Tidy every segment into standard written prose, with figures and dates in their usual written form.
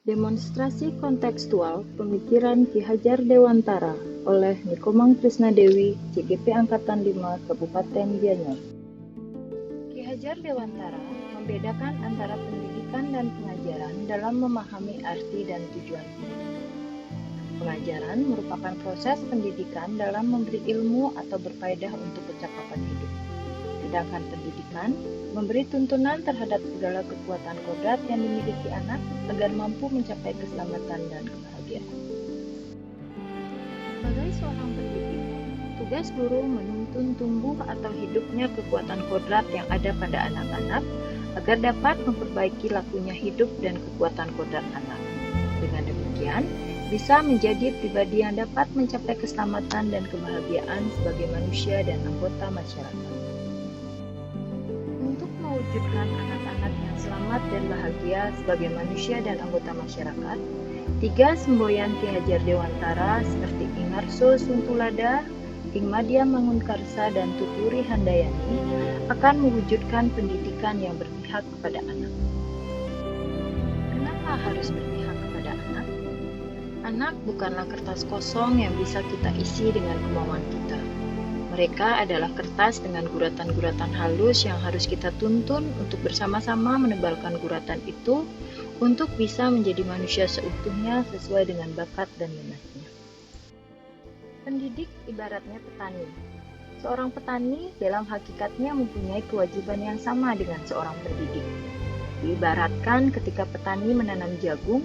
Demonstrasi kontekstual pemikiran Ki Hajar Dewantara oleh Nikomang Trisnadewi, CGP Angkatan 5, Kabupaten Gianyar. Ki Hajar Dewantara membedakan antara pendidikan dan pengajaran dalam memahami arti dan tujuan hidup. Pengajaran merupakan proses pendidikan dalam memberi ilmu atau berfaedah untuk pencakapan hidup. Sedangkan pendidikan memberi tuntunan terhadap segala kekuatan kodrat yang dimiliki anak agar mampu mencapai keselamatan dan kebahagiaan. Sebagai seorang pendidik, tugas guru menuntun tumbuh atau hidupnya kekuatan kodrat yang ada pada anak-anak agar dapat memperbaiki lakunya hidup dan kekuatan kodrat anak. Dengan demikian, bisa menjadi pribadi yang dapat mencapai keselamatan dan kebahagiaan sebagai manusia dan anggota masyarakat. Untuk mewujudkan anak-anak yang selamat dan bahagia sebagai manusia dan anggota masyarakat, 3 semboyan Ki Hajar Dewantara seperti Ingarso Suntulada, Ing Madya Mangunkarsa, dan Tuturi Handayani akan mewujudkan pendidikan yang berpihak kepada anak. Kenapa harus berpihak kepada anak? Anak bukanlah kertas kosong yang bisa kita isi dengan kemauan kita. Mereka adalah kertas dengan guratan-guratan halus yang harus kita tuntun untuk bersama-sama menebalkan guratan itu untuk bisa menjadi manusia seutuhnya sesuai dengan bakat dan minatnya. Pendidik ibaratnya petani. Seorang petani dalam hakikatnya mempunyai kewajiban yang sama dengan seorang pendidik. Diibaratkan ketika petani menanam jagung,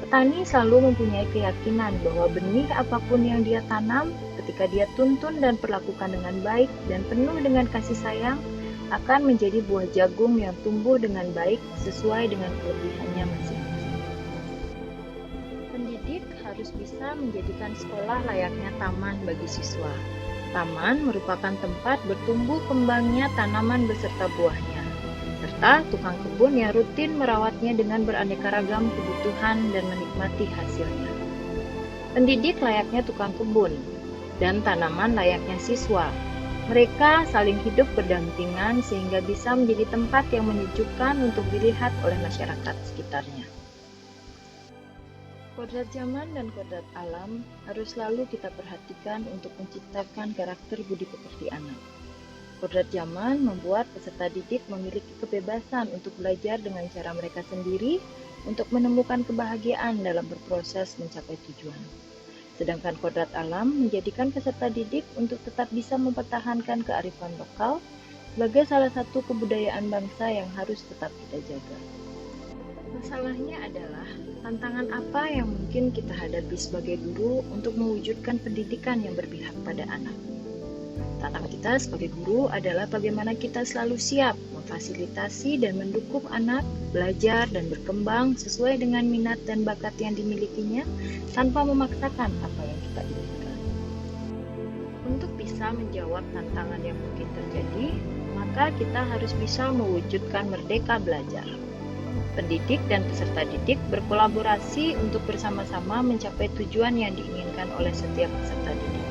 petani selalu mempunyai keyakinan bahwa benih apapun yang dia tanam, ketika dia tuntun dan perlakukan dengan baik dan penuh dengan kasih sayang, akan menjadi buah jagung yang tumbuh dengan baik sesuai dengan kelebihannya masing-masing. Pendidik harus bisa menjadikan sekolah layaknya taman bagi siswa. Taman merupakan tempat bertumbuh kembangnya tanaman beserta buahnya, serta tukang kebun yang rutin merawatnya dengan beraneka ragam kebutuhan dan menikmati hasilnya. Pendidik layaknya tukang kebun, dan tanaman layaknya siswa. Mereka saling hidup berdampingan sehingga bisa menjadi tempat yang menyejukkan untuk dilihat oleh masyarakat sekitarnya. Kodrat zaman dan kodrat alam harus selalu kita perhatikan untuk menciptakan karakter budi pekerti anak. Kodrat zaman membuat peserta didik memiliki kebebasan untuk belajar dengan cara mereka sendiri untuk menemukan kebahagiaan dalam berproses mencapai tujuan. Sedangkan kodrat alam menjadikan peserta didik untuk tetap bisa mempertahankan kearifan lokal sebagai salah satu kebudayaan bangsa yang harus tetap kita jaga. Masalahnya adalah tantangan apa yang mungkin kita hadapi sebagai guru untuk mewujudkan pendidikan yang berpihak pada anak. Tantangan kita sebagai guru adalah bagaimana kita selalu siap memfasilitasi dan mendukung anak belajar dan berkembang sesuai dengan minat dan bakat yang dimilikinya tanpa memaksakan apa yang kita inginkan. Untuk bisa menjawab tantangan yang mungkin terjadi, maka kita harus bisa mewujudkan merdeka belajar. Pendidik dan peserta didik berkolaborasi untuk bersama-sama mencapai tujuan yang diinginkan oleh setiap peserta didik.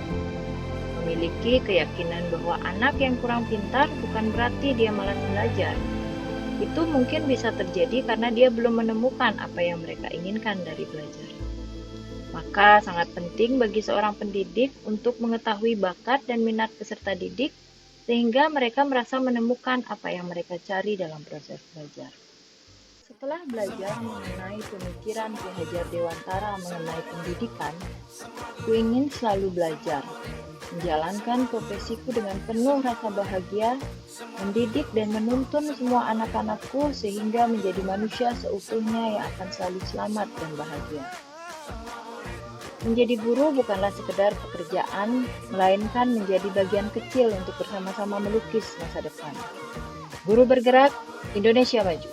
Memiliki keyakinan bahwa anak yang kurang pintar bukan berarti dia malas belajar. Itu mungkin bisa terjadi karena dia belum menemukan apa yang mereka inginkan dari belajar. Maka sangat penting bagi seorang pendidik untuk mengetahui bakat dan minat peserta didik sehingga mereka merasa menemukan apa yang mereka cari dalam proses belajar. Setelah belajar mengenai pemikiran Ki Hajar Dewantara mengenai pendidikan, ku ingin selalu belajar, menjalankan profesiku dengan penuh rasa bahagia, mendidik dan menuntun semua anak-anakku sehingga menjadi manusia seutuhnya yang akan selalu selamat dan bahagia. Menjadi guru bukanlah sekedar pekerjaan, melainkan menjadi bagian kecil untuk bersama-sama melukis masa depan. Guru bergerak, Indonesia maju.